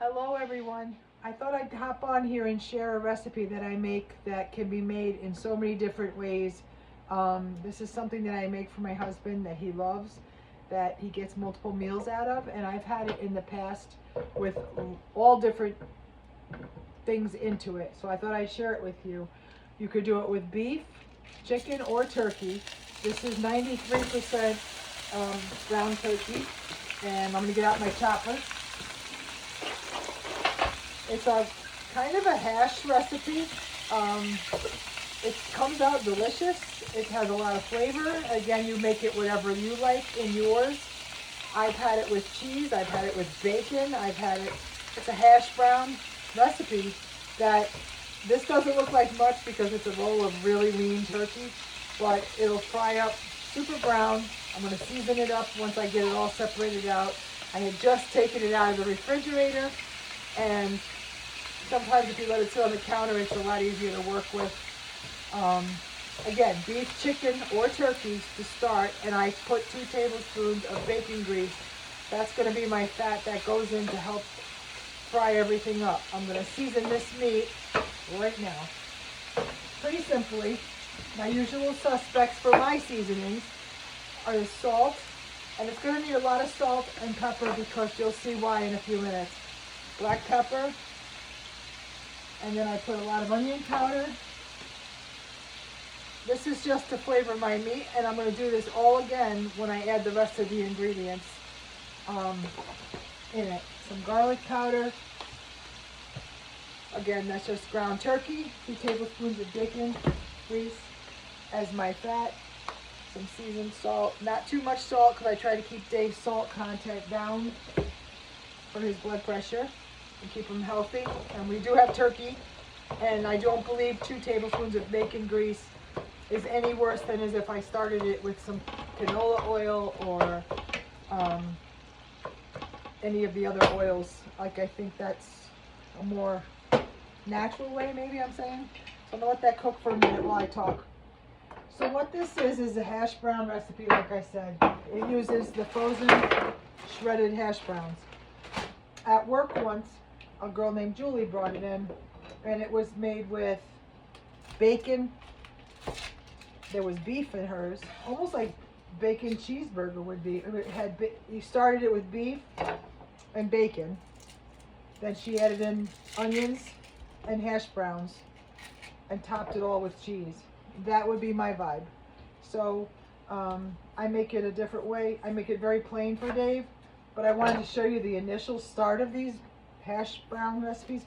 Hello everyone. I thought I'd hop on here and share a recipe that I make that can be made in so many different ways. This is something that I make for my husband that he loves, that he gets multiple meals out of, and I've had it in the past with all different things into it. So I thought I'd share it with you. You could do it with beef, chicken, or turkey. This is 93% ground turkey, and I'm gonna get out my chopper. It's a kind of a hash recipe. It comes out delicious. It has a lot of flavor. Again, you make it whatever you like in yours. I've had it with cheese. I've had it with bacon. It's a hash brown recipe that this doesn't look like much because it's a roll of really lean turkey, but it'll fry up super brown. I'm going to season it up once I get it all separated out. I had just taken it out of the refrigerator, and sometimes if you let it sit on the counter, it's a lot easier to work with. Again, beef, chicken, or turkey to start, and I put 2 tablespoons of bacon grease. That's going to be my fat that goes in to help fry everything up. I'm going to season this meat right now. Pretty simply, my usual suspects for my seasonings are the salt, and it's going to need a lot of salt and pepper because you'll see why in a few minutes. Black pepper, and then I put a lot of onion powder. This is just to flavor my meat, and I'm going to do this all again when I add the rest of the ingredients in it. Some garlic powder. Again, that's just ground turkey. 2 tablespoons of bacon grease as my fat. Some seasoned salt. Not too much salt because I try to keep Dave's salt content down for his blood pressure and keep him healthy. And we do have turkey, and I don't believe 2 tablespoons of bacon grease is any worse than as if I started it with some canola oil or any of the other oils. Like, I think that's a more natural way, maybe I'm saying. So I'm gonna let that cook for a minute while I talk. So what this is a hash brown recipe, like I said. It uses the frozen shredded hash browns. At work once, a girl named Julie brought it in, and it was made with bacon. There was beef in hers, almost like bacon cheeseburger would be. You started it with beef and bacon. Then she added in onions and hash browns and topped it all with cheese. That would be my vibe. So I make it a different way. I make it very plain for Dave, but I wanted to show you the initial start of these hash brown recipes.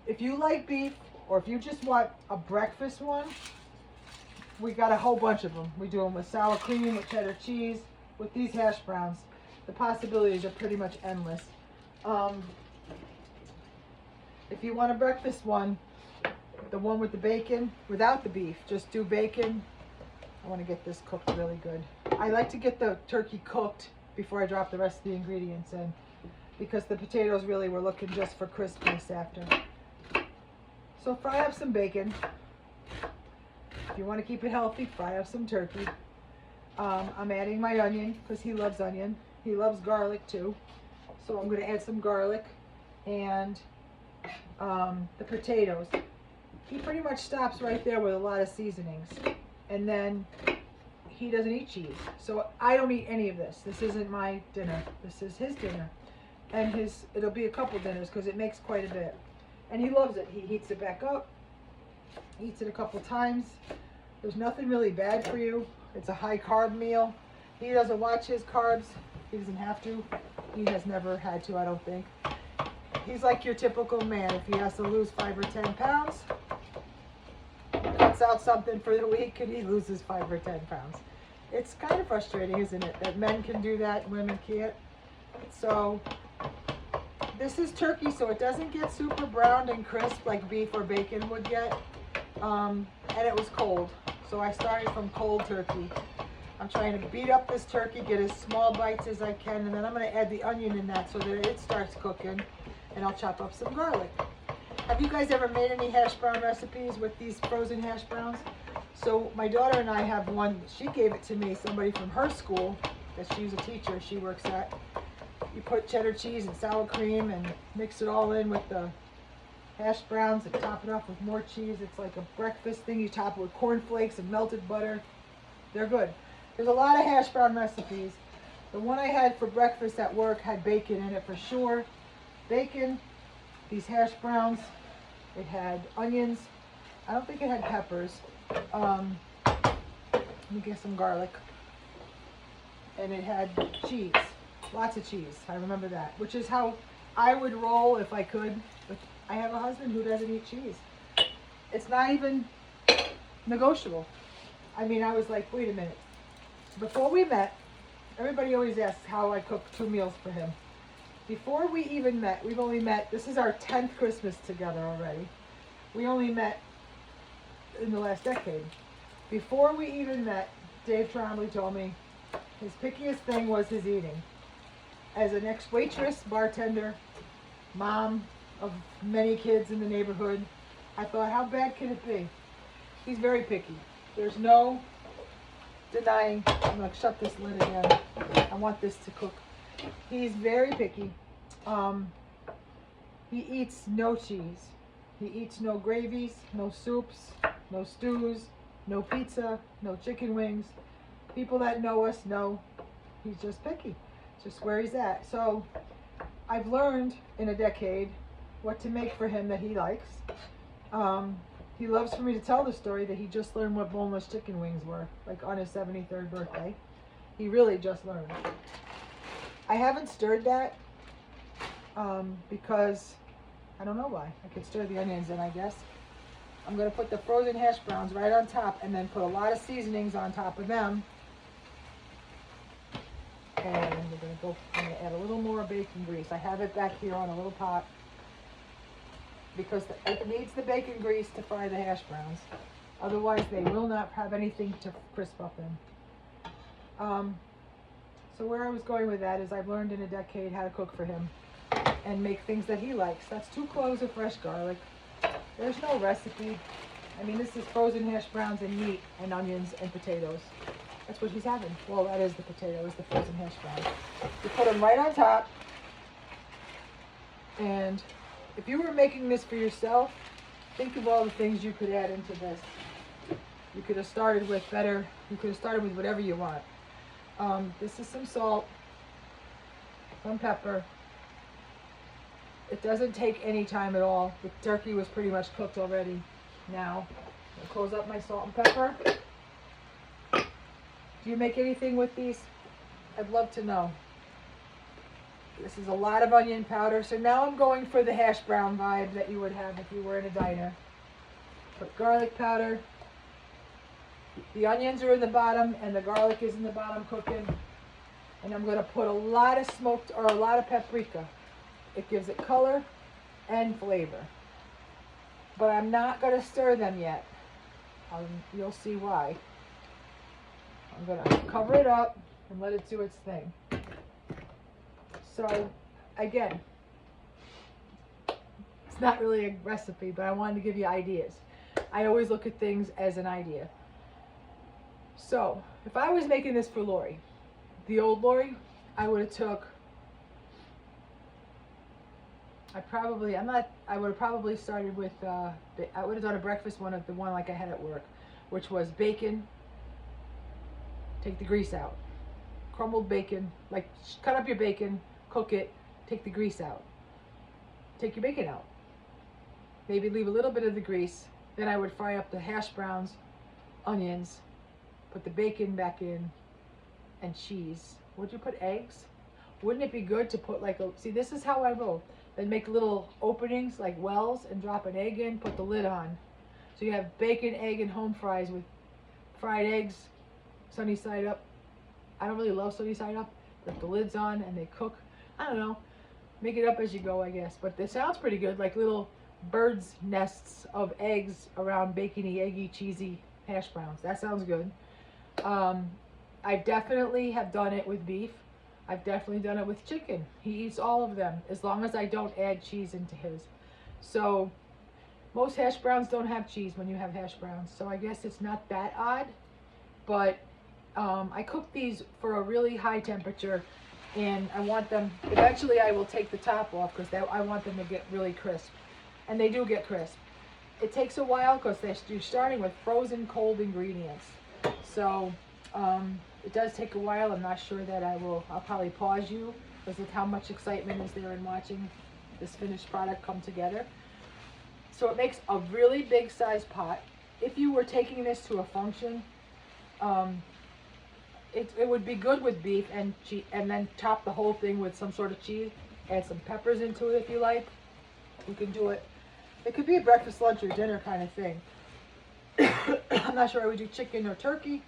If you like beef, or if you just want a breakfast one, we got a whole bunch of them. We do them with sour cream, with cheddar cheese, with these hash browns. The possibilities are pretty much endless. If you want a breakfast one, the one with the bacon, without the beef, just do bacon. I want to get this cooked really good. I like to get the turkey cooked before I drop the rest of the ingredients in, because the potatoes really were looking just for crispness after. So fry up some bacon. If you want to keep it healthy, fry up some turkey. I'm adding my onion because he loves onion. He loves garlic too. So I'm going to add some garlic and the potatoes. He pretty much stops right there with a lot of seasonings. And then he doesn't eat cheese. So I don't eat any of this. This isn't my dinner. This is his dinner. And it'll be a couple dinners because it makes quite a bit. And he loves it. He heats it back up. Eats it a couple times. There's nothing really bad for you. It's a high carb meal. He doesn't watch his carbs. He doesn't have to. He has never had to, I don't think. He's like your typical man. If he has to lose 5 or 10 pounds, he cuts out something for the week and he loses 5 or 10 pounds. It's kind of frustrating, isn't it? That men can do that and women can't. So this is turkey, so it doesn't get super browned and crisp like beef or bacon would get. And it was cold, so I started from cold turkey. I'm trying to beat up this turkey, get as small bites as I can, and then I'm going to add the onion in that so that it starts cooking, and I'll chop up some garlic. Have you guys ever made any hash brown recipes with these frozen hash browns? So my daughter and I have one. She gave it to me, somebody from her school, that she's a teacher she works at. You put cheddar cheese and sour cream and mix it all in with the hash browns and top it off with more cheese. It's like a breakfast thing. You top it with cornflakes and melted butter. They're good. There's a lot of hash brown recipes. The one I had for breakfast at work had bacon in it for sure. Bacon, these hash browns. It had onions. I don't think it had peppers. Let me get some garlic. And it had cheese. Lots of cheese. I remember that. Which is how I would roll if I could. But I have a husband who doesn't eat cheese. It's not even negotiable. I mean, I was like, wait a minute. Before we met, everybody always asks how I cook 2 meals for him. Before we even met, we've only met, this is our 10th Christmas together already. We only met in the last decade. Before we even met, Dave Trombley told me his pickiest thing was his eating. As an ex-waitress, bartender, mom of many kids in the neighborhood, I thought, how bad can it be? He's very picky. There's no denying. I'm going to shut this lid again. I want this to cook. He's very picky. He eats no cheese. He eats no gravies, no soups, no stews, no pizza, no chicken wings. People that know us know he's just picky. It's just where he's at. So I've learned in a decade what to make for him that he likes. He loves for me to tell the story that he just learned what boneless chicken wings were, like on his 73rd birthday. He really just learned. I haven't stirred that because I don't know why. I could stir the onions in, I guess. I'm going to put the frozen hash browns right on top and then put a lot of seasonings on top of them. And I'm going to add a little more bacon grease. I have it back here on a little pot because it needs the bacon grease to fry the hash browns. Otherwise, they will not have anything to crisp up in. So where I was going with that is I've learned in a decade how to cook for him and make things that he likes. That's 2 cloves of fresh garlic. There's no recipe. I mean, this is frozen hash browns and meat and onions and potatoes. That's what he's having. Well, that is the potato, is the frozen hash browns. You put them right on top. And if you were making this for yourself, think of all the things you could add into this. You could have started with you could have started with whatever you want. This is some salt, some pepper. It doesn't take any time at all. The turkey was pretty much cooked already. Now, I'll close up my salt and pepper. Do you make anything with these? I'd love to know. This is a lot of onion powder. So now I'm going for the hash brown vibe that you would have if you were in a diner. Put garlic powder. The onions are in the bottom and the garlic is in the bottom cooking. And I'm going to put a lot of smoked or a lot of paprika. It gives it color and flavor. But I'm not going to stir them yet. You'll see why. I'm going to cover it up and let it do its thing. So, again, it's not really a recipe, but I wanted to give you ideas. I always look at things as an idea. So, if I was making this for Lori, the old Lori, I would have took, I would have probably started with, I would have done a breakfast one of the one like I had at work, which was bacon, take the grease out, crumbled bacon, like cut up your bacon, cook it, take the grease out, take your bacon out, maybe leave a little bit of the grease, then I would fry up the hash browns, onions, put the bacon back in, and cheese. Would you put eggs? Wouldn't it be good to put like see, this is how I roll. Then make little openings like wells and drop an egg in, put the lid on. So you have bacon, egg, and home fries with fried eggs, sunny side up. I don't really love sunny side up, but the lid's on and they cook. I don't know. Make it up as you go, I guess. But it sounds pretty good, like little bird's nests of eggs around bacony, eggy, cheesy hash browns. That sounds good. I definitely have done it with beef. I've definitely done it with chicken. He eats all of them as long as I don't add cheese into his. So most hash browns don't have cheese when you have hash browns. So I guess it's not that odd. But I cook these for a really high temperature And I want them, eventually I will take the top off because I want them to get really crisp. And they do get crisp. It takes a while because you're starting with frozen cold ingredients. So it does take a while. I'm not sure that I'll probably pause you because of how much excitement is there in watching this finished product come together. So it makes a really big size pot. If you were taking this to a function, it would be good with beef and then top the whole thing with some sort of cheese. Add some peppers into it if you like. You can do it. It could be a breakfast, lunch, or dinner kind of thing. I'm not sure I would do chicken or turkey.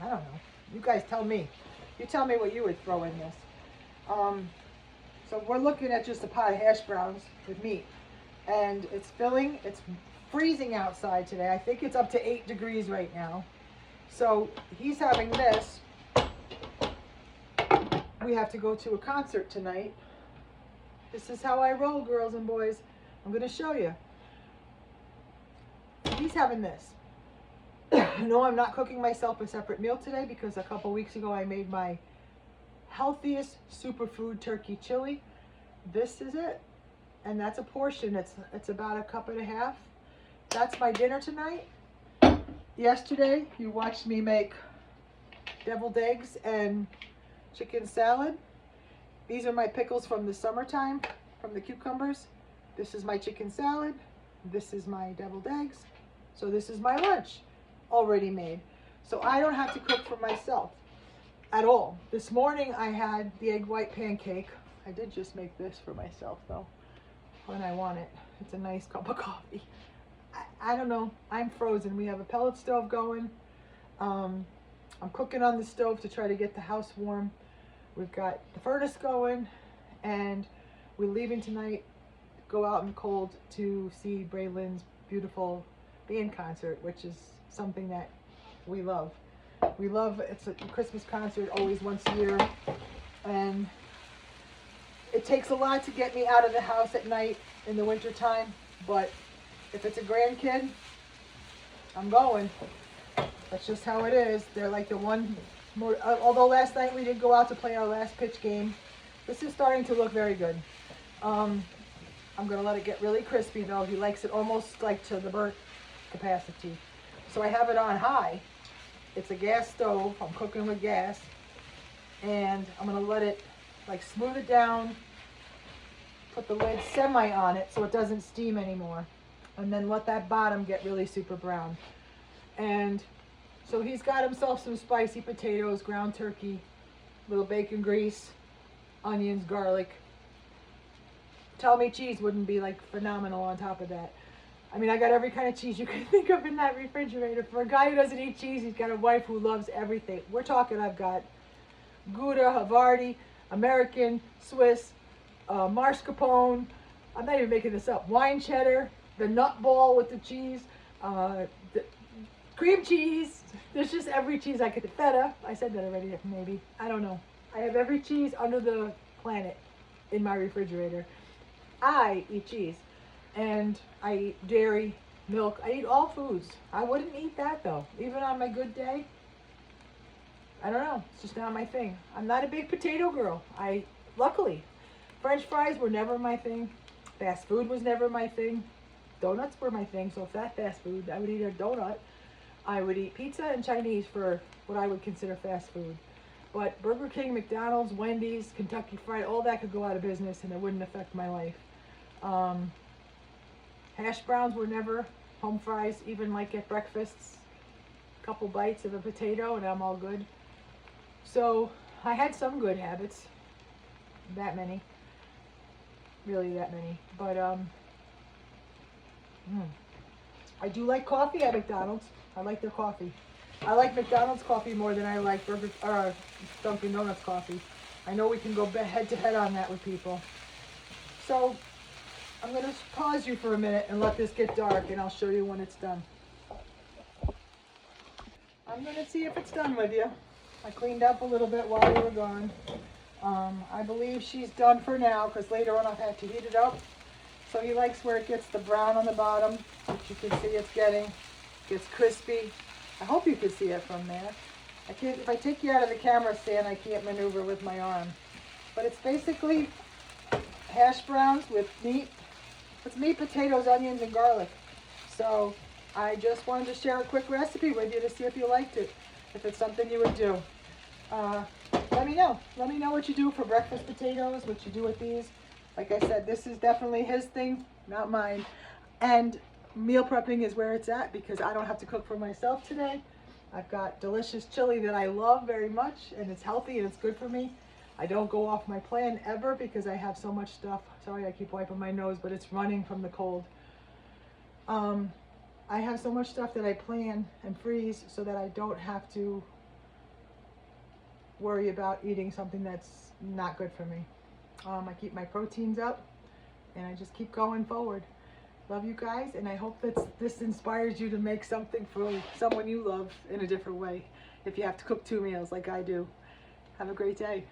I don't know. You guys tell me. You tell me what you would throw in this. So we're looking at just a pot of hash browns with meat. And it's filling. It's freezing outside today. I think it's up to 8 degrees right now. So he's having this. We have to go to a concert tonight. This is how I roll, girls and boys. I'm going to show you. He's having this. No, I'm not cooking myself a separate meal today because a couple weeks ago I made my healthiest superfood turkey chili. This is it. And that's a portion. It's about a cup and a half. That's my dinner tonight. Yesterday, you watched me make deviled eggs and chicken salad. These are my pickles from the summertime, from the cucumbers. This is my chicken salad. This is my deviled eggs. So this is my lunch already made. So I don't have to cook for myself at all. This morning I had the egg white pancake. I did just make this for myself though, when I want it. It's a nice cup of coffee. I don't know. I'm frozen. We have a pellet stove going. I'm cooking on the stove to try to get the house warm. We've got the furnace going, and we're leaving tonight, go out in the cold to see Braylon's beautiful band concert, which is something that we love. We love, it's a Christmas concert always once a year, and it takes a lot to get me out of the house at night in the winter time, but if it's a grandkid, I'm going. That's just how it is. They're like the one more, although last night we did go out to play our last pitch game. This is starting to look very good. I'm gonna let it get really crispy though. He likes it almost like to the burnt capacity. So I have it on high. It's a gas stove. I'm cooking with gas. And I'm gonna let it like smooth it down, put the lid semi on it so it doesn't steam anymore. And then let that bottom get really super brown. And so he's got himself some spicy potatoes, ground turkey, little bacon grease, onions, garlic. Tell me cheese wouldn't be like phenomenal on top of that. I mean, I got every kind of cheese you can think of in that refrigerator. For a guy who doesn't eat cheese, he's got a wife who loves everything. We're talking, I've got Gouda, Havarti, American, Swiss, mascarpone. I'm not even making this up. Wine cheddar, the nut ball with the cheese, the cream cheese. There's just every cheese I could. Feta. I said that already, maybe. I don't know. I have every cheese under the planet in my refrigerator. I eat cheese. And I eat dairy, milk. I eat all foods. I wouldn't eat that though. Even on my good day. I don't know. It's just not my thing. I'm not a big potato girl. Luckily, French fries were never my thing. Fast food was never my thing. Donuts were my thing. So if that's fast food, I would eat a donut. I would eat pizza and Chinese for what I would consider fast food. But Burger King, McDonald's, Wendy's, Kentucky Fried, all that could go out of business and it wouldn't affect my life. Hash browns were never, home fries, even like at breakfasts, a couple bites of a potato and I'm all good. So I had some good habits, that many, really that many, but I do like coffee at McDonald's. I like their coffee. I like McDonald's coffee more than I like Dunkin' Donuts coffee. I know we can go head to head on that with people. So I'm going to pause you for a minute and let this get dark and I'll show you when it's done. I'm going to see if it's done with you. I cleaned up a little bit while you were gone. I believe she's done for now because later on I'll have to heat it up. So he likes where it gets the brown on the bottom, which you can see it's getting. It gets crispy. I hope you can see it from there. I can't, if I take you out of the camera stand, I can't maneuver with my arm. But it's basically hash browns with meat. It's meat, potatoes, onions, and garlic. So I just wanted to share a quick recipe with you to see if you liked it, if it's something you would do. Let me know. Let me know what you do for breakfast potatoes, what you do with these. Like I said, this is definitely his thing, not mine. And meal prepping is where it's at because I don't have to cook for myself today. I've got delicious chili that I love very much, and it's healthy and it's good for me. I don't go off my plan ever because I have so much stuff. Sorry, I keep wiping my nose, but it's running from the cold. I have so much stuff that I plan and freeze so that I don't have to worry about eating something that's not good for me. I keep my proteins up and I just keep going forward. Love you guys, and I hope that this inspires you to make something for someone you love in a different way if you have to cook 2 meals like I do. Have a great day.